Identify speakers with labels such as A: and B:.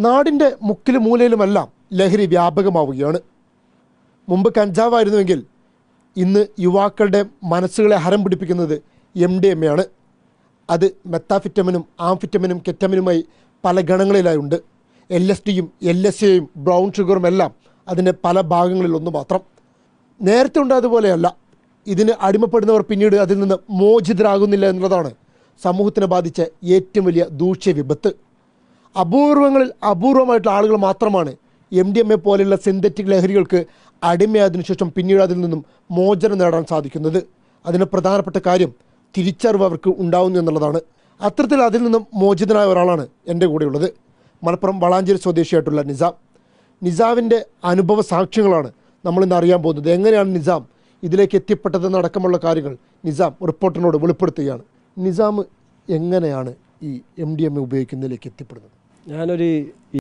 A: നാടിൻ്റെ മുക്കിലും മൂലയിലുമെല്ലാം ലഹരി വ്യാപകമാവുകയാണ്. മുമ്പ് കഞ്ചാവായിരുന്നുവെങ്കിൽ ഇന്ന് യുവാക്കളുടെ മനസ്സുകളെ ഹരം പിടിപ്പിക്കുന്നത് MDMA ആണ്. അത് മെത്താഫിറ്റമിനും ആംഫിറ്റമിനും കെറ്റമിനുമായി പല ഗണങ്ങളിലായുണ്ട്. LSDയും LSAയും ബ്രൗൺ ഷുഗറും എല്ലാം അതിൻ്റെ പല ഭാഗങ്ങളിലൊന്നു മാത്രം. നേരത്തെ ഉണ്ടായതുപോലെയല്ല. ഇതിന് അടിമപ്പെടുന്നവർ പിന്നീട് അതിൽ നിന്ന് മോചിതരാകുന്നില്ല എന്നുള്ളതാണ് സമൂഹത്തിനെ ബാധിച്ച ഏറ്റവും വലിയ ദൂഷ്യ വിപത്ത്. അപൂർവമായിട്ടുള്ള ആളുകൾ മാത്രമാണ് MDMA പോലെയുള്ള സിന്തറ്റിക് ലഹരികൾക്ക് അടിമയായതിനു ശേഷം പിന്നീട് അതിൽ നിന്നും മോചനം നേടാൻ സാധിക്കുന്നത്. അതിന് പ്രധാനപ്പെട്ട കാര്യം തിരിച്ചറിവ് അവർക്ക് ഉണ്ടാവുന്നു എന്നുള്ളതാണ്. അത്തരത്തിൽ അതിൽ നിന്നും മോചിതനായ ഒരാളാണ് എൻ്റെ കൂടെയുള്ളത്. മലപ്പുറം വളാഞ്ചേരി സ്വദേശിയായിട്ടുള്ള നിസാമിൻ്റെ അനുഭവ സാക്ഷ്യങ്ങളാണ് നമ്മളിന്ന് അറിയാൻ പോകുന്നത്. എങ്ങനെയാണ് നിസാം ഇതിലേക്ക് എത്തിപ്പെട്ടതെന്നടക്കമുള്ള കാര്യങ്ങൾ നിസാം റിപ്പോർട്ടറിനോട് വെളിപ്പെടുത്തുകയാണ്. നിസാം എങ്ങനെയാണ് ഈ MDMA ഉപയോഗിക്കുന്നതിലേക്ക് എത്തിപ്പെടുന്നത്?
B: ഞാനൊരു